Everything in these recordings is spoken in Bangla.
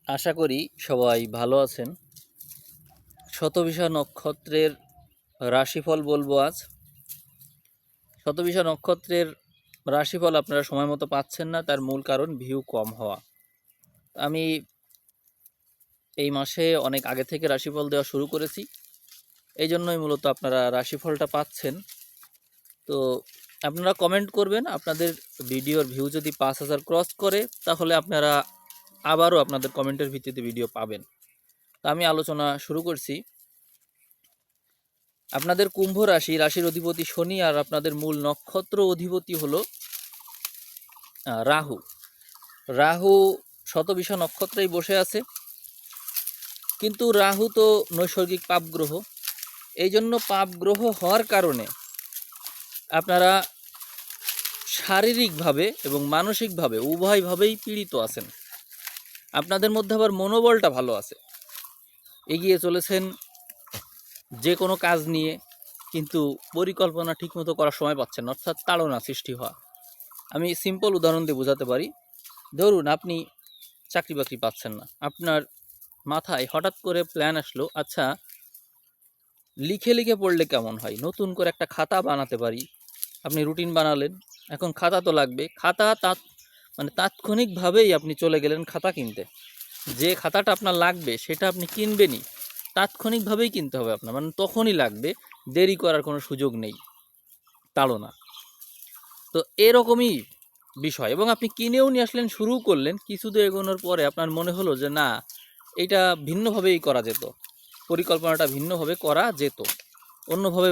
আশা করি সবাই ভালো আছেন। শতভিষা নক্ষত্রের রাশিফল বলবো আজ। শতভিষা নক্ষত্রের রাশিফল আপনারা সময় মতো পাচ্ছেন না, তার মূল কারণ ভিউ কম হওয়া। আমি এই মাসে অনেক আগে থেকে রাশিফল দেওয়া শুরু করেছি, এই জন্যই মূলত আপনারা রাশিফলটা পাচ্ছেন। তো আপনারা কমেন্ট করবেন, আপনাদের ভিডিওর ভিউ যদি 5,000 ক্রস করে তাহলে আপনারা আবারও আপনাদের কমেন্টের ভিত্তিতে ভিডিও পাবেন। তা আমি আলোচনা শুরু করছি। আপনাদের কুম্ভ রাশি, রাশির অধিপতি শনি, আর আপনাদের মূল নক্ষত্র অধিপতি হলো রাহু। রাহু শতভিষা নক্ষত্রেই বসে আছে, কিন্তু রাহু তো নৈসর্গিক পাপ গ্রহ। এই জন্য পাপ গ্রহ হওয়ার কারণে আপনারা শারীরিকভাবে এবং মানসিকভাবে উভয়ভাবেই পীড়িত আছেন। আপনাদের মধ্যে আবার মনোবলটা ভালো আছে, এগিয়ে চলেছেন যে কোনো কাজ নিয়ে, কিন্তু পরিকল্পনা ঠিকমতো করার সময় পাচ্ছেন না, অর্থাৎ তাড়না সৃষ্টি হওয়া। আমি সিম্পল উদাহরণ দিয়ে বোঝাতে পারি। ধরুন আপনি চাকরি বাকরি পাচ্ছেন না, আপনার মাথায় হঠাৎ করে প্ল্যান আসলো, আচ্ছা লিখে লিখে পড়লে কেমন হয়, নতুন করে একটা খাতা বানাতে পারি। আপনি রুটিন বানালেন, এখন খাতা তো লাগবে। খাতা তাৎক্ষণিকভাবেই আপনি চলে গেলেন খাতা কিনতে। যে খাতাটা আপনার লাগবে সেটা আপনি কিনবেনই, তাৎক্ষণিকভাবেই কিনতে হবে আপনার, মানে তখনই লাগবে, দেরি করার কোনো সুযোগ নেই। তাড়না তো এরকমই বিষয়। এবং আপনি কিনেও নিয়ে আসলেন, শুরু করলেন, কিছু দূর এগোনোর পরে আপনার মনে হলো যে না, এটা ভিন্নভাবেই করা যেত, পরিকল্পনাটা ভিন্নভাবে করা যেত, অন্যভাবে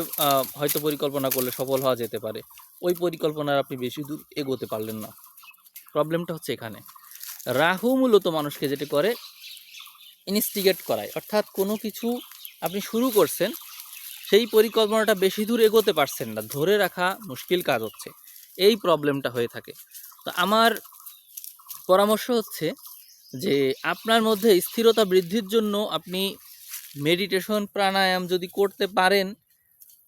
হয়তো পরিকল্পনা করলে সফল হওয়া যেতে পারে। ওই পরিকল্পনার আপনি বেশি দূর এগোতে পারলেন না। প্রবলেমটা হচ্ছে এখানে। রাহু মূলত মানুষকে যেটা করে, ইনস্টিগেট করায়, অর্থাৎ কোনো কিছু আপনি শুরু করছেন, সেই পরিকল্পনাটা বেশি দূর এগোতে পারছেন না, ধরে রাখা মুশকিল কাজ হচ্ছে, এই প্রবলেমটা হয়ে থাকে। তো আমার পরামর্শ হচ্ছে যে আপনার মধ্যে স্থিরতা বৃদ্ধির জন্য আপনি মেডিটেশন, প্রাণায়াম যদি করতে পারেন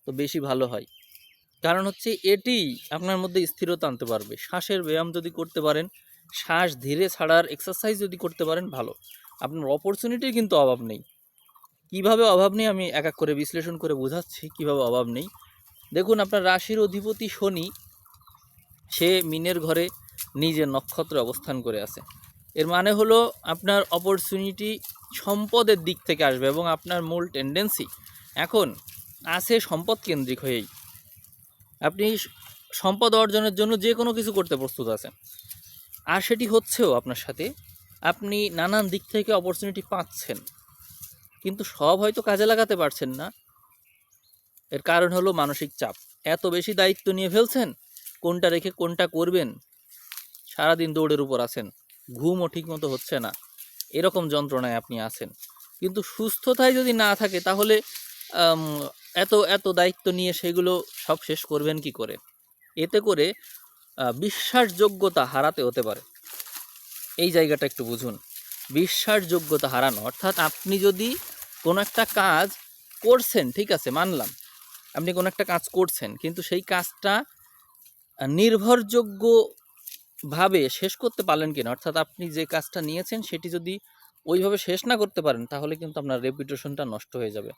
তো বেশি ভালো হয়। কারণ হচ্ছে এটি আপনার মধ্যে স্থিরতা আনতে পারবে। শ্বাসের ব্যায়াম যদি করতে পারেন, শ্বাস ধীরে ছাড়ার এক্সারসাইজ যদি করতে পারেন, ভালো। আপনার অপরচুনিটির কিন্তু অভাব নেই। কিভাবে অভাব নেই আমি এক এক করে বিশ্লেষণ করে বোঝাচ্ছি কিভাবে অভাব নেই। দেখুন, আপনার রাশির অধিপতি শনি, সে মিনের ঘরে নিজের নক্ষত্রে অবস্থান করে আছে। এর মানে হলো আপনার অপরচুনিটি সম্পদের দিক থেকে আসবে, এবং আপনার মূল টেন্ডেন্সি এখন আছে সম্পদ কেন্দ্রিক হয়েই। আপনি সম্পদ অর্জনের জন্য যে কোনো কিছু করতে প্রস্তুত আছেন, আর সেটি হচ্ছেও আপনার সাথে। আপনি নানান দিক থেকে অপরচুনিটি পাচ্ছেন, কিন্তু সব হয়তো কাজে লাগাতে পারছেন না। এর কারণ হলো মানসিক চাপ। এত বেশি দায়িত্ব নিয়ে ফেলছেন, কোনটা রেখে কোনটা করবেন, সারাদিন দৌড়ের উপর আছেন, ঘুমও ঠিকমতো হচ্ছে না, এরকম যন্ত্রণায় আপনি আছেন। কিন্তু সুস্থতায় যদি না থাকে তাহলে আম, এত এত দায়িত্ব নিয়ে সেগুলো সব শেষ করবেন কি করে? এতে করে বিশ্বাসযোগ্যতা হারাতে হতে পারে। এই জায়গাটা একটু বুঝুন। বিশ্বাসযোগ্যতা হারানো অর্থাৎ আপনি যদি কোনো একটা কাজ করছেন, ঠিক আছে মানলাম, আপনি কোনো একটা কাজ করছেন, কিন্তু সেই কাজটা নির্ভরযোগ্যভাবে শেষ করতে পারলেন কিনা, অর্থাৎ আপনি যে কাজটা নিয়েছেন সেটি যদি ওইভাবে শেষ না করতে পারেন, তাহলে কিন্তু আপনার রেপুটেশনটা নষ্ট হয়ে যাবে।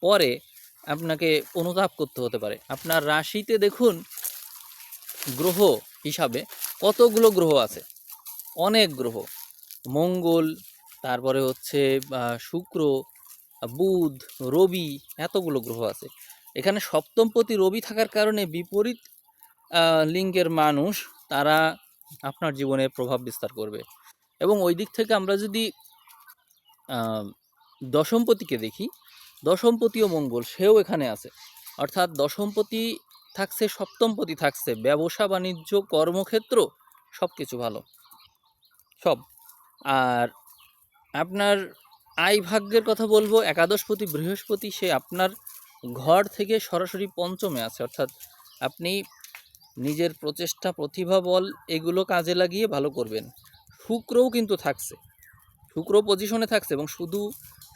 পরে আপনাকে অনুতাপ করতে হতে পারে। আপনার রাশিতে দেখুন, গ্রহ হিসাবে কতগুলো গ্রহ আছে, অনেক গ্রহ। মঙ্গল, তারপরে হচ্ছে শুক্র, বুধ, রবি, এতগুলো গ্রহ আছে। এখানে সপ্তমপতি রবি থাকার কারণে বিপরীত লিঙ্গের মানুষ, তারা আপনার জীবনে প্রভাব বিস্তার করবে। এবং ওই দিক থেকে আমরা যদি দশমপতিকে দেখি, দশমপতিও মঙ্গল, সেও এখানে আছে। অর্থাৎ দশমপতি থাকছে, সপ্তমপতি থাকছে, ব্যবসা বাণিজ্য, কর্মক্ষেত্র, সব কিছু ভালো, সব। আর আপনার আয় ভাগ্যের কথা বলবো, একাদশপতি বৃহস্পতি, সে আপনার ঘর থেকে সরাসরি পঞ্চমে আছে। অর্থাৎ আপনি নিজের প্রচেষ্টা, প্রতিভা, বল, এগুলো কাজে লাগিয়ে ভালো করবেন। শুক্রও কিন্তু থাকছে, শুক্র পজিশনে থাকছে, এবং শুধু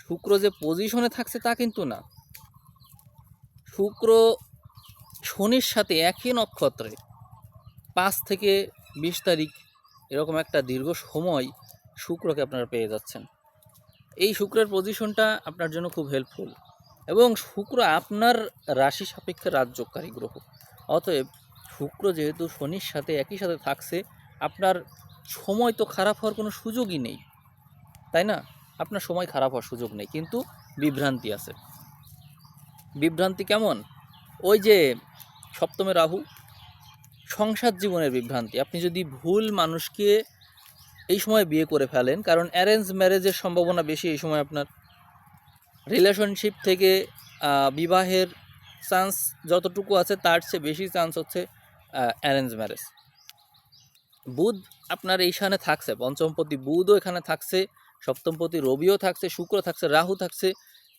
শুক্র যে পজিশনে থাকছে তা কিন্তু না, শুক্র শনির সাথে একই নক্ষত্রে 5 থেকে 20 তারিখ, এরকম একটা দীর্ঘ সময় শুক্রকে আপনারা পেয়ে যাচ্ছেন। এই শুক্রের পজিশনটা আপনার জন্য খুব হেল্পফুল, এবং শুক্র আপনার রাশি সাপেক্ষে রাজযোগকারী গ্রহ। অতএব শুক্র যেহেতু শনির সাথে একই সাথে থাকছে, আপনার সময় তো খারাপ হওয়ার কোনো সুযোগই নেই, তাই না? আপনার সময় খারাপ হওয়ার সুযোগ নেই, কিন্তু বিভ্রান্তি আছে। বিভ্রান্তি কেমন? ওই যে সপ্তমে রাহু, সংসার জীবনের বিভ্রান্তি। আপনি যদি ভুল মানুষকে এই সময় বিয়ে করে ফেলেন, কারণ অ্যারেঞ্জ ম্যারেজের সম্ভাবনা বেশি এই সময় আপনার। রিলেশনশিপ থেকে বিবাহের চান্স যতটুকু আছে তার চেয়ে বেশি চান্স হচ্ছে অ্যারেঞ্জ ম্যারেজ। বুধ আপনার এইখানে থাকছে, পঞ্চমপতি বুধও এখানে থাকছে, সপ্তমপতি রবিও থাকছে, শুক্র থাকছে, রাহু থাকছে।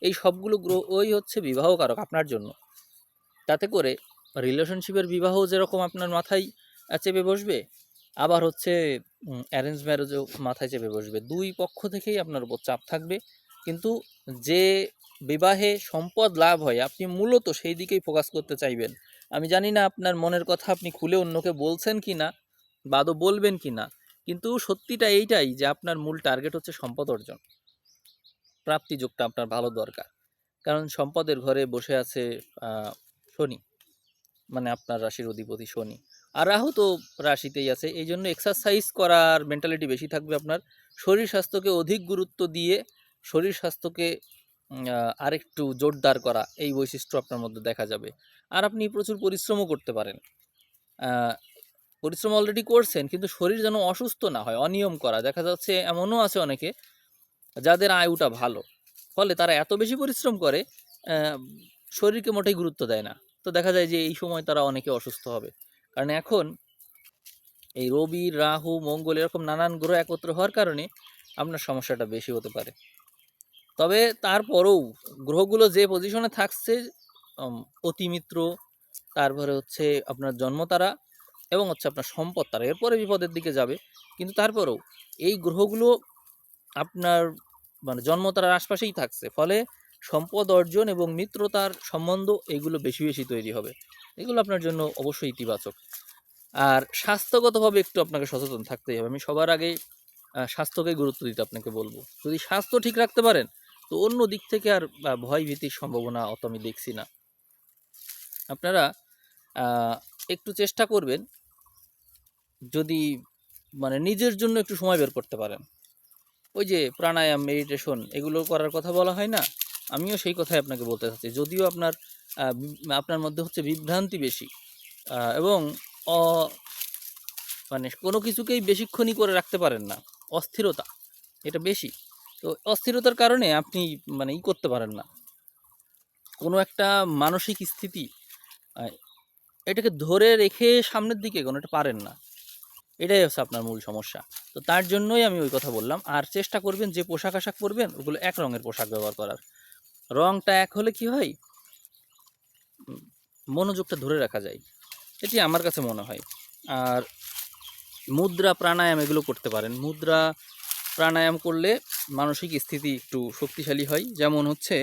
এই সবগুলো গ্রহই হচ্ছে বিবাহকারক আপনার জন্য। তাতে করে রিলেশনশিপের বিবাহ যেরকম আপনার মাথায় চেপে বসবে, আবার হচ্ছে অ্যারেঞ্জ ম্যারেজও মাথায় চেপে বসবে। দুই পক্ষ থেকেই আপনার উপর চাপ থাকবে, কিন্তু যে বিবাহে সম্পদ লাভ হয় আপনি মূলত সেই দিকেই ফোকাস করতে চাইবেন। আমি জানি না আপনার মনের কথা আপনি খুলে অন্যকে বলছেন কি না, বা আদৌ বলবেন কি না, কিন্তু সত্যিটা এইটাই যে আপনার মূল টার্গেট হচ্ছে সম্পদ অর্জন। প্রাপ্তি যোগটা আপনার ভালো দরকার, কারণ সম্পদের ঘরে বসে আছে শনি, মানে আপনার রাশির অধিপতি শনি, আর রাহু তো রাশিতেই আছে। এই জন্য এক্সারসাইজ করার মেন্টালিটি বেশি থাকবে আপনার। শরীর স্বাস্থ্যকে অধিক গুরুত্ব দিয়ে শরীর স্বাস্থ্যকে আরেকটু জোরদার করা, এই বৈশিষ্ট্য আপনার মধ্যে দেখা যাবে। আর আপনি প্রচুর পরিশ্রমও করতে পারেন। পরিশ্রম অলরেডি করছেন, কিন্তু শরীর যেন অসুস্থ না হয়, অনিয়ম করা। দেখা যাচ্ছে এমনও আছে অনেকে যাদের আয়ুটা ভালো, ফলে তারা এত বেশি পরিশ্রম করে শরীরকে মোটেই গুরুত্ব দেয় না। তো দেখা যায় যে এই সময় তারা অনেকে অসুস্থ হবে, কারণ এখন এই রবি, রাহু, মঙ্গল এরকম নানান গ্রহ একত্র হওয়ার কারণে আপনার সমস্যাটা বেশি হতে পারে। তবে তারপরেও গ্রহগুলো যে পজিশনে থাকছে, অতিমিত্র, তারপরে হচ্ছে আপনার জন্মতারা, এবং হচ্ছে আপনার সম্পদ তারা, এরপরে বিপদের দিকে যাবে। কিন্তু তারপরেও এই গ্রহগুলো আপনার মানে জন্মতারার আশপাশেই থাকছে, ফলে সম্পদ অর্জন এবং মিত্রতার সম্বন্ধ এগুলো বেশি বেশি তৈরি হবে। এগুলো আপনার জন্য অবশ্যই ইতিবাচক। আর স্বাস্থ্যগতভাবে একটু আপনাকে সচেতন থাকতেই হবে। আমি সবার আগে স্বাস্থ্যকে গুরুত্ব দিতে আপনাকে বলবো। যদি স্বাস্থ্য ঠিক রাখতে পারেন, তো অন্য দিক থেকে আর ভয় ভীতির সম্ভাবনা অত আমি দেখছি না। আপনারা একটু চেষ্টা করবেন, যদি মানে নিজের জন্য একটু সময় বের করতে পারেন। ওই যে প্রাণায়াম, মেডিটেশন এগুলো করার কথা বলা হয় না, আমিও সেই কথাই আপনাকে বলতে চাচ্ছি। যদিও আপনার মধ্যে হচ্ছে বিভ্রান্তি বেশি, এবং মানে কোনো কিছুকেই বেশিক্ষণই করে রাখতে পারেন না, অস্থিরতা এটা বেশি। তো অস্থিরতার কারণে আপনি মানে করতে পারেন না কোনো একটা মানসিক স্থিতি, এটাকে ধরে রেখে সামনের দিকে এগোনোটা পারেন না। এটাই হচ্ছে আপনার মূল সমস্যা। তো তার জন্যই আমি ওই কথা বললাম। আর চেষ্টা করবেন যে পোশাক আশাক পরবেন ওগুলো এক রঙের পোশাক ব্যবহার করার। রঙটা এক হলে কি হয়, মনোযোগটা ধরে রাখা যায়, এটি আমার কাছে মনে হয়। আর মুদ্রা, প্রাণায়াম এগুলো করতে পারেন। মুদ্রা, প্রাণায়াম করলে মানসিক স্থিতি একটু শক্তিশালী হয়। যেমন হচ্ছে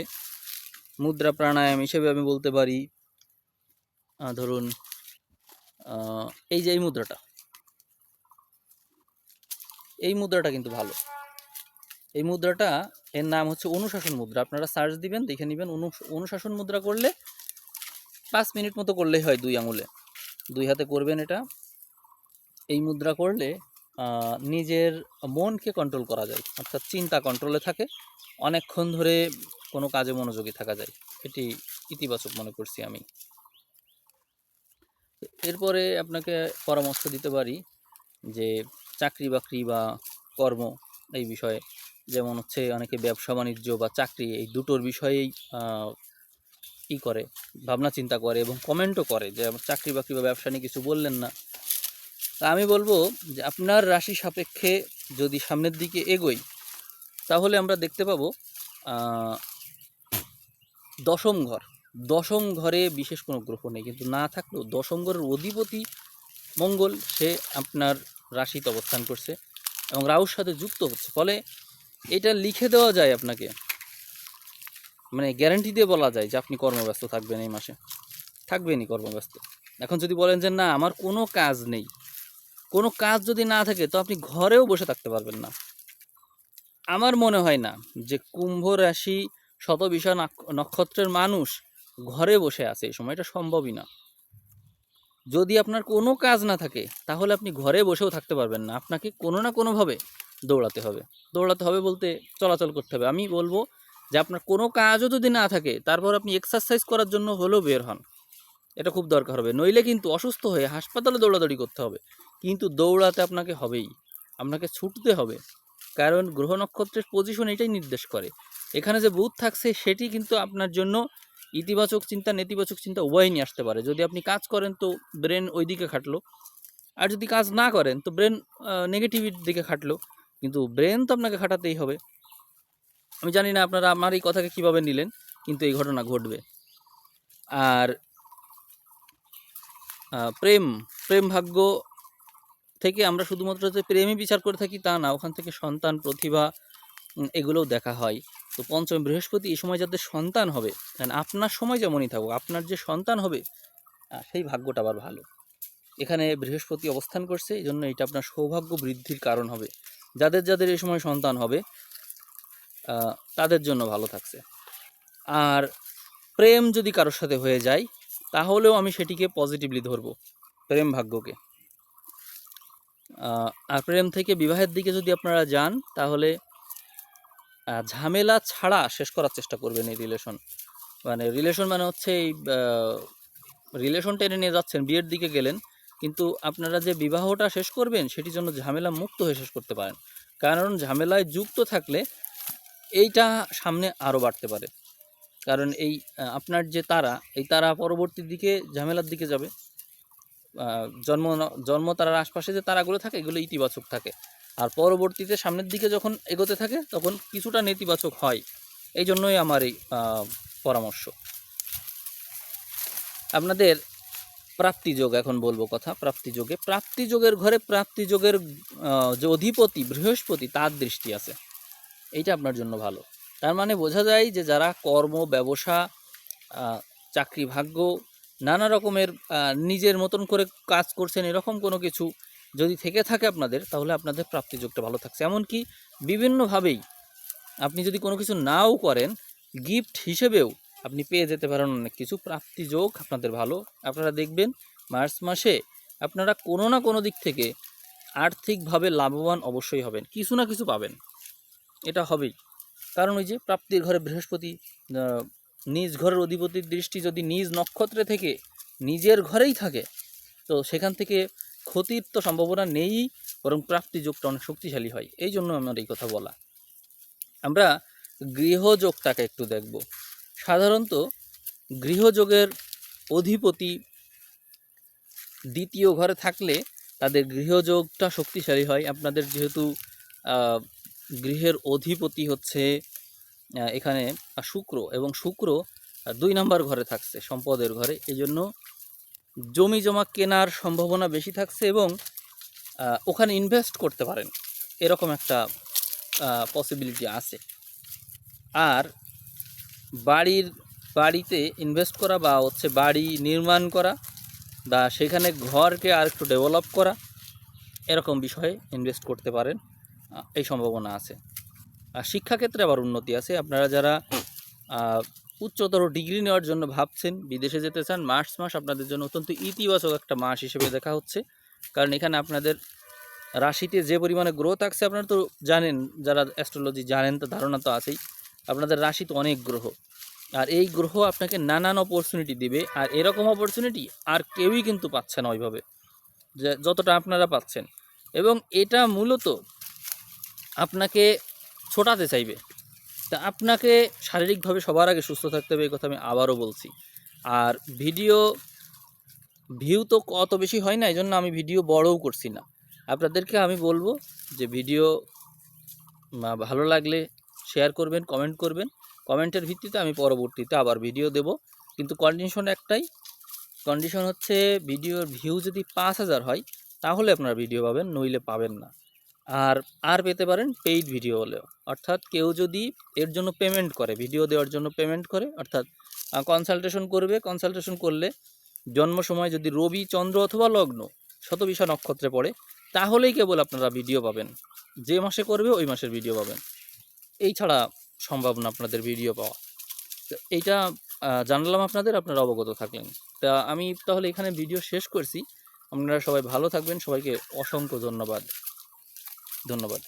মুদ্রা প্রাণায়াম হিসেবে আমি বলতে পারি, ধরুন এই যে এই মুদ্রাটা কিন্তু ভালো। এই মুদ্রাটা, এর নাম হচ্ছে অনুশাসন মুদ্রা। আপনারা সার্চ দিবেন, দেখে নেবেন। অনুশাসন মুদ্রা করলে 5 মিনিট মতো করলেই হয়, 2 আঙুলে, 2 হাতে করবেন এটা। এই মুদ্রা করলে নিজের মনকে কন্ট্রোল করা যায়, অর্থাৎ চিন্তা কন্ট্রোলে থাকে, অনেকক্ষণ ধরে কোনো কাজে মনোযোগী থাকা যায়। এটি ইতিবাচক মনে করছি আমি। এরপরে আপনাকে পরামর্শ দিতে পারি যে চাকরি বাকরি বা কর্ম এই বিষয়ে, যেমন হচ্ছে অনেকে ব্যবসা বাণিজ্য বা চাকরি এই দুটোর বিষয়েই করে, ভাবনা চিন্তা করে এবং কমেন্টও করে যে আমার চাকরি বাকরি বা ব্যবসা নিয়ে কিছু বললেন না। তা আমি বলবো যে আপনার রাশি সাপেক্ষে যদি সামনের দিকে এগোই, তাহলে আমরা দেখতে পাবো দশম ঘরে বিশেষ কোনো গ্রহ নেই, কিন্তু না থাকলেও দশম ঘরের অধিপতি মঙ্গল, সে আপনার রাশিতে অবস্থান করছে এবং রাহুর সাথে যুক্ত হচ্ছে। ফলে এটা লিখে দেওয়া যায় আপনাকে, মানে গ্যারান্টি দিয়ে বলা যায় যে আপনি কর্মব্যস্ত থাকবেন, এই মাসে থাকবেনই কর্মব্যস্ত। এখন যদি বলেন যে না আমার কোনো কাজ নেই, কোনো কাজ যদি না থাকে তো আপনি ঘরেও বসে থাকতে পারবেন না। আমার মনে হয় না যে কুম্ভ রাশি শতবিশা নক্ষত্রের মানুষ ঘরে বসে আছে এই সময়, এটা সম্ভবই না। যদি আপনার কোনো কাজ না থাকে তাহলে আপনি ঘরে বসেও থাকতে পারবেন না, আপনাকে কোনো না কোনোভাবে দৌড়াতে হবে। দৌড়াতে হবে বলতে চলাচল করতে হবে। আমি বলবো যে আপনার কোনো কাজও যদি না থাকে তারপর আপনি এক্সারসাইজ করার জন্য হলেও বের হন, এটা খুব দরকার হবে। নইলে কিন্তু অসুস্থ হয়ে হাসপাতালে দৌড়াদৌড়ি করতে হবে, কিন্তু দৌড়াতে আপনাকে হবেই, আপনাকে ছুটতে হবে। কারণ গ্রহ নক্ষত্রের পজিশন এটাই নির্দেশ করে। এখানে যে বুধ থাকছে সেটি কিন্তু আপনার জন্য ইতিবাচক চিন্তা নেতিবাচক চিন্তা উভয়ই নিয়ে আসতে পারে। যদি আপনি কাজ করেন তো ব্রেন ওই দিকে খাটলো, আর যদি কাজ না করেন তো ব্রেন নেগেটিভির দিকে খাটলো, কিন্তু ব্রেন তো আপনাকে খাটাতেই হবে। আমি জানি না আপনারা আমার এই কথাকে কীভাবে নিলেন, কিন্তু এই ঘটনা ঘটবে। আর প্রেম প্রেম ভাগ্য থেকে আমরা শুধুমাত্র যে প্রেমই বিচার করে থাকি তা না, ওখান থেকে সন্তান, প্রতিভা এগুলোও দেখা হয়। তো পঞ্চম বৃহস্পতি এই সময় যাদের সন্তান হবে, কারণ আপনার সময় যেমনই থাকুক আপনার যে সন্তান হবে সেই ভাগ্যটা আবার ভালো। এখানে বৃহস্পতি অবস্থান করছে, এই জন্য এটা আপনার সৌভাগ্য বৃদ্ধির কারণ হবে। যাদের যাদের এই সময় সন্তান হবে তাদের জন্য ভালো থাকছে। আর প্রেম যদি কারোর সাথে হয়ে যায় তাহলেও আমি সেটিকে পজিটিভলি ধরবো, প্রেম ভাগ্যকে। আর প্রেম থেকে বিবাহের দিকে যদি আপনারা যান তাহলে ঝামেলা ছাড়া শেষ করার চেষ্টা করবেন এই রিলেশন। মানে রিলেশন মানে হচ্ছে এই রিলেশন টেনে নিয়ে যাচ্ছেন, বিয়ের দিকে গেলেন, কিন্তু আপনারা যে বিবাহটা শেষ করবেন সেটির জন্য ঝামেলা মুক্ত হয়ে শেষ করতে পারেন। কারণ ঝামেলায় যুক্ত থাকলে এইটা সামনে আরও বাড়তে পারে। কারণ এই আপনার যে তারা, এই তারা পরবর্তী দিকে ঝামেলার দিকে যাবে। জন্ম তারার আশপাশে যে তারাগুলো থাকে এগুলো ইতিবাচক থাকে, আর পরবর্তীতে সামনের দিকে যখন এগোতে থাকে তখন কিছুটা নেতিবাচক হয়। এই জন্যই আমার এই পরামর্শ। আপনাদের প্রাপ্তিযোগ এখন বলবো কথা। প্রাপ্তিযোগের ঘরে প্রাপ্তিযোগের যে অধিপতি বৃহস্পতি তার দৃষ্টি আছে, এইটা আপনার জন্য ভালো। তার মানে বোঝা যায় যে যারা কর্ম, ব্যবসা, চাকরি ভাগ্য, নানা রকমের নিজের মতন করে কাজ করছেন, এরকম কোনো কিছু যদি থেকে থাকে আপনাদের, তাহলে আপনাদের প্রাপ্তিযোগটা ভালো থাকছে। এমনকি বিভিন্নভাবেই আপনি যদি কোনো কিছু নাও করেন, গিফট হিসেবেও আপনি পেয়ে যেতে পারেন অনেক কিছু। প্রাপ্তিযোগ আপনাদের ভালো। আপনারা দেখবেন মার্চ মাসে আপনারা কোনো না কোনো দিক থেকে আর্থিকভাবে লাভবান অবশ্যই হবেন, কিছু না কিছু পাবেন, এটা হবেই। কারণ ওই যে প্রাপ্তির ঘরে বৃহস্পতি, নিজ ঘরের অধিপতির দৃষ্টি যদি নিজ নক্ষত্রে থেকে নিজের ঘরেই থাকে, তো সেখান থেকে ক্ষতির তো সম্ভাবনা নেই, বরং প্রাপ্তিযোগটা অনেক শক্তিশালী হয়। এই জন্য আমার এই কথা বলা। আমরা গৃহযোগটাকে একটু দেখব। সাধারণত গৃহযোগের অধিপতি দ্বিতীয় ঘরে থাকলে তাদের গৃহযোগটা শক্তিশালী হয়। আপনাদের যেহেতু গৃহের অধিপতি হচ্ছে এখানে শুক্র, এবং শুক্র 2 নম্বর ঘরে থাকছে, সম্পদের ঘরে, এই জন্য জমি জমা কেনার সম্ভাবনা বেশি থাকছে, এবং ওখানে ইনভেস্ট করতে পারেন, এরকম একটা পসিবিলিটি আছে। আর বাড়িতে ইনভেস্ট করা বা হচ্ছে বাড়ি নির্মাণ করা বা সেখানে ঘরকে আর একটু ডেভেলপ করা, এরকম বিষয়ে ইনভেস্ট করতে পারেন, এই সম্ভাবনা আছে। আর শিক্ষাক্ষেত্রে আবার উন্নতি আছে। আপনারা যারা উচ্চতর ডিগ্রি নেওয়ার জন্য ভাবছেন, বিদেশে যেতে চান, মার্চ মাস আপনাদের জন্য অত্যন্ত ইতিবাচক একটা মাস হিসেবে দেখা হচ্ছে। কারণ এখানে আপনাদের রাশিতে যে পরিমাণে গ্রোথ আছে, আপনারা তো জানেন, যারা অ্যাস্ট্রোলজি জানেন তো ধারণা তো আছেই। আপনাদের রাশিতে অনেক গ্রহ, আর এই গ্রহ আপনাকে নানান অপরচুনিটি দিবে, আর এরকম অপরচুনিটি আর কেউই কিন্তু পাচ্ছে না ওইভাবে যতটা আপনারা পাচ্ছেন। এবং এটা মূলত আপনাকে ছোটাতে চাইবে। তা আপনাকে শারীরিকভাবে সবার আগে সুস্থ থাকতে হবে, এই কথা আমি আবারও বলছি। আর ভিডিও ভিউ তো অত বেশি হয় না, এই জন্য আমি ভিডিও বড়ও করছি না। আপনাদেরকে আমি বলবো যে ভিডিও ভালো লাগলে শেয়ার করবেন, কমেন্ট করবেন। কমেন্টের ভিত্তিতে আমি পরবর্তীতে আবার ভিডিও দেব, কিন্তু কন্ডিশন একটাই, কন্ডিশন হচ্ছে ভিডিওর ভিউ যদি 5000 হয় তাহলে আপনারা ভিডিও পাবেন, নইলে পাবেন না। আর পেতে পারেন পেইড ভিডিও হলেও, অর্থাৎ কেউ যদি এর জন্য পেমেন্ট করে, ভিডিও দেওয়ার জন্য পেমেন্ট করে, অর্থাৎ কনসালটেশন করবে। কনসালটেশন করলে জন্ম সময় যদি রবি, চন্দ্র অথবা লগ্ন শতবিশা নক্ষত্রে পড়ে, তাহলেই কেবল আপনারা ভিডিও পাবেন। যে মাসে করবে ওই মাসের ভিডিও পাবেন। এই ছাড়া সম্ভব না আপনাদের ভিডিও পাওয়া। তো এইটা জানালাম আপনাদের, আপনারা অবগত থাকলেন। তা আমি তাহলে এখানে ভিডিও শেষ করছি। আপনারা সবাই ভালো থাকবেন, সবাইকে অসংখ্য ধন্যবাদ।